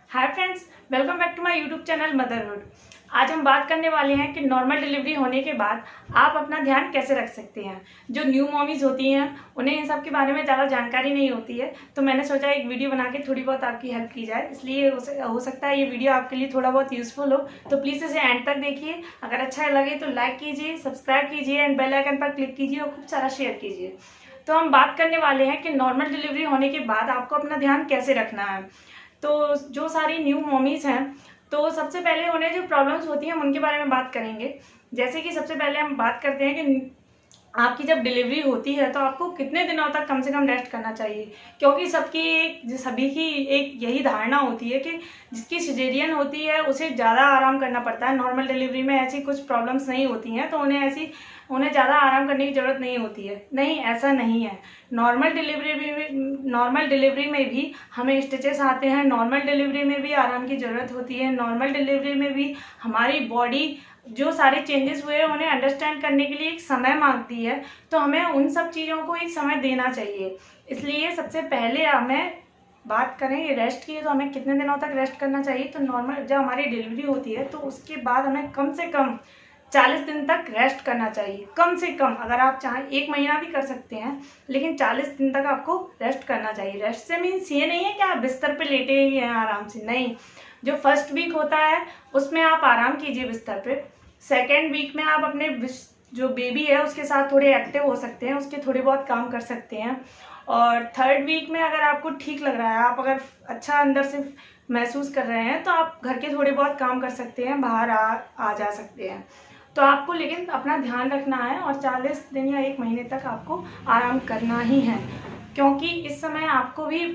Hi friends, welcome back to my YouTube channel Motherhood. आज हम बात करने वाले हैं कि नॉर्मल डिलीवरी होने के बाद आप अपना ध्यान कैसे रख सकते हैं। जो न्यू मॉमीज होती हैं उन्हें इन सब के बारे में ज़्यादा जानकारी नहीं होती है, तो मैंने सोचा एक वीडियो बना के थोड़ी बहुत आपकी हेल्प की जाए। इसलिए हो सकता है ये वीडियो आपके लिए थोड़ा बहुत यूजफुल हो, तो प्लीज़ इसे एंड तक देखिए। अगर अच्छा लगे तो लाइक कीजिए, सब्सक्राइब कीजिए एंड बेल आइकन पर क्लिक कीजिए और खूब सारा शेयर कीजिए। तो हम बात करने वाले हैं कि नॉर्मल डिलीवरी होने के बाद आपको अपना ध्यान कैसे रखना है। तो जो सारी न्यू मॉमीज हैं, तो सबसे पहले उन्हें जो प्रॉब्लम्स होती हैं हम उनके बारे में बात करेंगे। जैसे कि सबसे पहले हम बात करते हैं कि आपकी जब डिलीवरी होती है तो आपको कितने दिनों तक कम से कम रेस्ट करना चाहिए। क्योंकि सभी की एक यही धारणा होती है कि जिसकी सिजेरियन होती है उसे ज़्यादा आराम करना पड़ता है। नॉर्मल डिलीवरी में ऐसी कुछ प्रॉब्लम्स नहीं होती हैं, तो उन्हें ज़्यादा आराम करने की ज़रूरत नहीं होती है। नहीं, ऐसा नहीं है। नॉर्मल डिलीवरी में भी हमें स्टिचेस आते हैं, नॉर्मल डिलीवरी में भी आराम की ज़रूरत होती है, नॉर्मल डिलीवरी में भी हमारी बॉडी जो सारे चेंजेस हुए हैं उन्हें अंडरस्टैंड करने के लिए एक समय मांगती है। तो हमें उन सब चीज़ों को एक समय देना चाहिए। इसलिए सबसे पहले हमें बात करें रेस्ट की, तो हमें कितने दिनों तक रेस्ट करना चाहिए। तो नॉर्मल जब हमारी डिलीवरी होती है तो उसके बाद हमें कम से कम 40 दिन तक रेस्ट करना चाहिए। कम से कम, अगर आप चाहें 1 महीना भी कर सकते हैं, लेकिन 40 दिन तक आपको रेस्ट करना चाहिए। रेस्ट से मीन्स ये नहीं है कि आप बिस्तर पे लेटे ही हैं आराम से, नहीं। जो फर्स्ट वीक होता है उसमें आप आराम कीजिए बिस्तर पे। सेकेंड वीक में आप अपने जो बेबी है उसके साथ थोड़े एक्टिव हो सकते हैं, उसके थोड़े बहुत काम कर सकते हैं। और थर्ड वीक में अगर आपको ठीक लग रहा है, आप अगर अच्छा अंदर से महसूस कर रहे हैं, तो आप घर के थोड़े बहुत काम कर सकते हैं, बाहर आ जा सकते हैं। तो आपको लेकिन अपना ध्यान रखना है और 40 दिन या 1 महीने तक आपको आराम करना ही है। क्योंकि इस समय आपको भी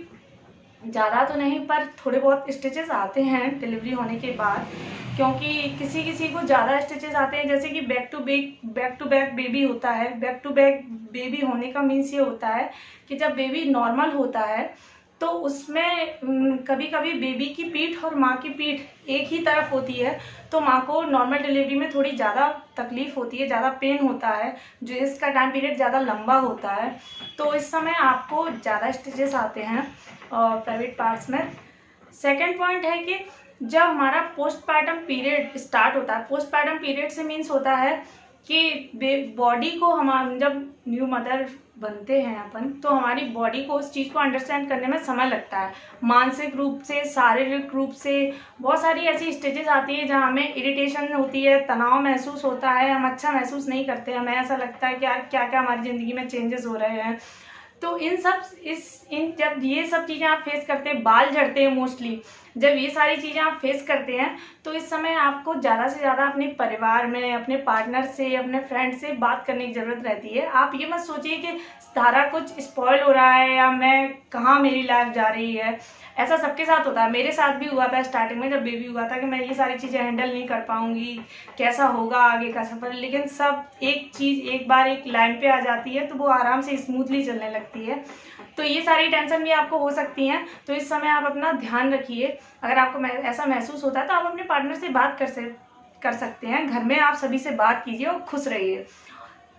ज़्यादा तो नहीं पर थोड़े बहुत स्टिचेस आते हैं डिलीवरी होने के बाद। क्योंकि किसी किसी को ज़्यादा स्टिचेस आते हैं, जैसे कि बैक टू बैक बेबी होता है। बैक टू बैक बेबी होने का मीन्स ये होता है कि जब बेबी नॉर्मल होता है तो उसमें कभी कभी बेबी की पीठ और माँ की पीठ एक ही तरफ होती है, तो माँ को नॉर्मल डिलीवरी में थोड़ी ज़्यादा तकलीफ होती है, ज़्यादा पेन होता है, जो इसका टाइम पीरियड ज़्यादा लंबा होता है। तो इस समय आपको ज़्यादा स्टिचेस आते हैं और प्राइवेट पार्ट्स में। सेकेंड पॉइंट है कि जब हमारा पोस्टपार्टम पीरियड स्टार्ट होता है, पोस्टपार्टम पीरियड से मीन्स होता है कि बॉडी को हम जब न्यू मदर बनते हैं अपन, तो हमारी बॉडी को उस चीज़ को अंडरस्टैंड करने में समय लगता है। मानसिक रूप से, शारीरिक रूप से बहुत सारी ऐसी स्टेजेस आती है जहाँ हमें इरिटेशन होती है, तनाव महसूस होता है, हम अच्छा महसूस नहीं करते, हमें ऐसा लगता है कि यार क्या क्या हमारी ज़िंदगी में चेंजेस हो रहे हैं। तो जब ये सब चीज़ें आप फेस करते हैं, बाल झड़ते हैं मोस्टली, जब ये सारी चीज़ें आप फेस करते हैं, तो इस समय आपको ज़्यादा से ज़्यादा अपने परिवार में, अपने पार्टनर से, अपने फ्रेंड से बात करने की ज़रूरत रहती है। आप ये मत सोचिए कि सारा कुछ स्पॉइल हो रहा है या मैं कहाँ मेरी लाइफ जा रही है। ऐसा सबके साथ होता है, मेरे साथ भी हुआ था स्टार्टिंग में जब बेबी हुआ था, कि मैं ये सारी चीज़ें हैंडल नहीं कर पाऊंगी, कैसा होगा आगे का सफ़र। लेकिन सब एक चीज़ एक बार एक लाइन पे आ जाती है तो वो आराम से स्मूथली चलने लगती है। तो ये सारी टेंशन भी आपको हो सकती हैं, तो इस समय आप अपना ध्यान रखिए। अगर आपको ऐसा महसूस होता है तो आप अपने पार्टनर से बात कर सकते हैं। घर में आप सभी से बात कीजिए और खुश रहिए।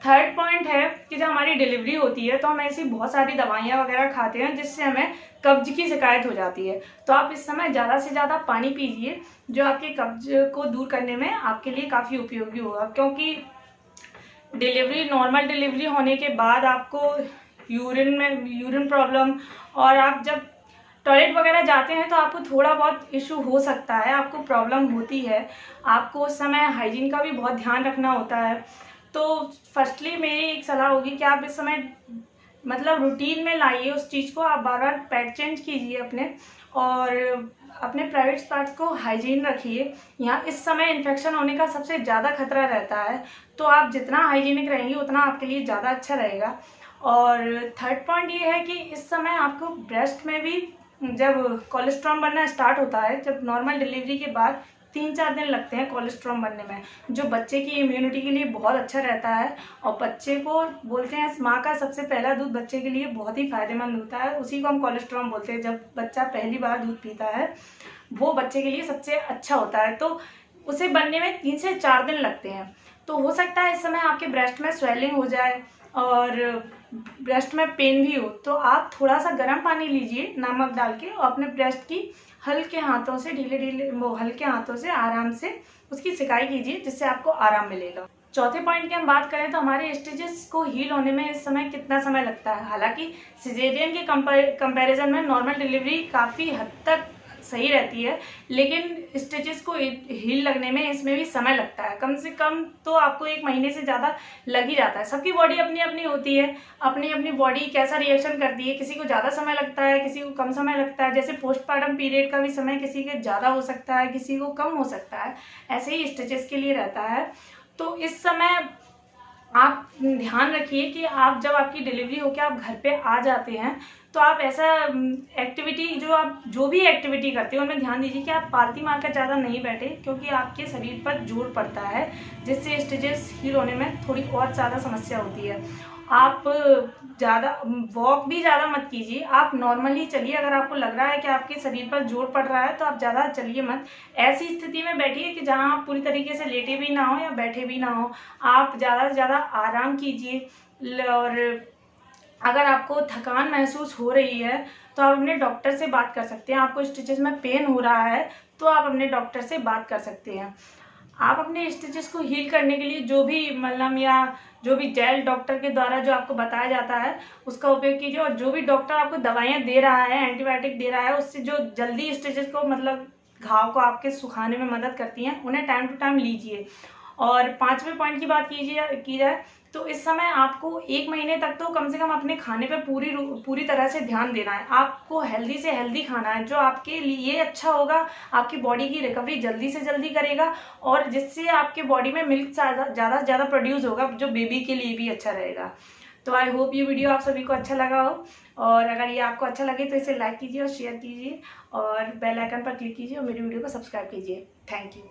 थर्ड पॉइंट है कि जब हमारी डिलीवरी होती है तो हम ऐसी बहुत सारी दवाइयाँ वगैरह खाते हैं जिससे हमें कब्ज की शिकायत हो जाती है। तो आप इस समय ज़्यादा से ज़्यादा पानी पीजिए, जो आपके कब्ज को दूर करने में आपके लिए काफ़ी उपयोगी होगा। क्योंकि नॉर्मल डिलीवरी होने के बाद आपको यूरिन प्रॉब्लम, और आप जब टॉयलेट वगैरह जाते हैं तो आपको थोड़ा बहुत इशू हो सकता है, आपको प्रॉब्लम होती है। आपको उस समय हाइजीन का भी बहुत ध्यान रखना होता है। तो फर्स्टली मेरी एक सलाह होगी कि आप इस समय मतलब रूटीन में लाइए उस चीज़ को। आप बार बार पैड चेंज कीजिए अपने, और अपने प्राइवेट पार्ट्स को हाइजीन रखिए। यहाँ इस समय इन्फेक्शन होने का सबसे ज़्यादा खतरा रहता है, तो आप जितना हाइजीनिक रहेंगे उतना आपके लिए ज़्यादा अच्छा रहेगा। और थर्ड पॉइंट ये है कि इस समय आपको ब्रेस्ट में भी जब कोलेस्ट्रॉल बनना स्टार्ट होता है, जब नॉर्मल डिलीवरी के बाद 3-4 दिन लगते हैं कोलेस्ट्रॉल बनने में, जो बच्चे की इम्यूनिटी के लिए बहुत अच्छा रहता है। और बच्चे को बोलते हैं माँ का सबसे पहला दूध बच्चे के लिए बहुत ही फायदेमंद होता है, उसी को हम कोलेस्ट्रॉल बोलते हैं। जब बच्चा पहली बार दूध पीता है वो बच्चे के लिए सबसे अच्छा होता है, तो उसे बनने में 3 से 4 दिन लगते हैं। तो हो सकता है इस समय आपके ब्रेस्ट में स्वेलिंग हो जाए, और ब्रेस्ट में पेन भी हो तो आप थोड़ा सा गर्म पानी लीजिए नमक डाल के और अपने ब्रेस्ट की हल्के हाथों से हल्के हाथों से आराम से उसकी सिकाई कीजिए, जिससे आपको आराम मिलेगा। चौथे पॉइंट की हम बात करें तो हमारे स्टिचेस को हील होने में इस समय कितना समय लगता है। हालांकि सिजेरियन के कंपैरिजन में नॉर्मल डिलीवरी काफ़ी हद तक सही रहती है, लेकिन स्टिचेस को हील लगने में इसमें भी समय लगता है। कम से कम तो आपको 1 महीने से ज़्यादा लग ही जाता है। सबकी बॉडी अपनी अपनी होती है, अपनी अपनी बॉडी कैसा रिएक्शन करती है, किसी को ज़्यादा समय लगता है, किसी को कम समय लगता है। जैसे पोस्टपार्टम पीरियड का भी समय किसी के ज़्यादा हो सकता है, किसी को कम हो सकता है, ऐसे ही स्टिचेस के लिए रहता है। तो इस समय आप ध्यान रखिए कि आप जब आपकी डिलीवरी होकर आप घर पे आ जाते हैं तो आप ऐसा एक्टिविटी जो भी एक्टिविटी करते हो उनमें ध्यान दीजिए कि आप पालती मारकर ज़्यादा नहीं बैठे, क्योंकि आपके शरीर पर जोर पड़ता है, जिससे स्टिचेस हील होने में थोड़ी और ज़्यादा समस्या होती है। आप ज़्यादा वॉक भी ज़्यादा मत कीजिए, आप नॉर्मली चलिए। अगर आपको लग रहा है कि आपके शरीर पर जोर पड़ रहा है तो आप ज़्यादा चलिए मत। ऐसी स्थिति में बैठिए कि जहाँ आप पूरी तरीके से लेटे भी ना हो या बैठे भी ना हो, आप ज़्यादा से ज़्यादा आराम कीजिए। और अगर आपको थकान महसूस हो रही है तो आप अपने डॉक्टर से बात कर सकते हैं। आपको स्टिचेस में पेन हो रहा है तो आप अपने डॉक्टर से बात कर सकते हैं। आप अपने स्टिचेस को हील करने के लिए जो भी मलहम या जो भी जेल डॉक्टर के द्वारा जो आपको बताया जाता है उसका उपयोग कीजिए। और जो भी डॉक्टर आपको दवाइयाँ दे रहा है, एंटीबायोटिक दे रहा है, उससे जो जल्दी स्टिचेस को घाव को आपके सुखाने में मदद करती हैं, उन्हें टाइम टू टाइम लीजिए। और 5वें पॉइंट की बात की जाए तो इस समय आपको 1 महीने तक तो कम से कम अपने खाने पे पूरी तरह से ध्यान देना है। आपको हेल्दी से हेल्दी खाना है, जो आपके लिए अच्छा होगा, आपकी बॉडी की रिकवरी जल्दी से जल्दी करेगा और जिससे आपके बॉडी में मिल्क ज़्यादा से ज़्यादा प्रोड्यूस होगा, जो बेबी के लिए भी अच्छा रहेगा। तो आई होप ये वीडियो आप सभी को अच्छा लगा हो, और अगर ये आपको अच्छा लगे तो इसे लाइक कीजिए और शेयर कीजिए और बेल आइकन पर क्लिक कीजिए और मेरी वीडियो को सब्सक्राइब कीजिए। Thank you.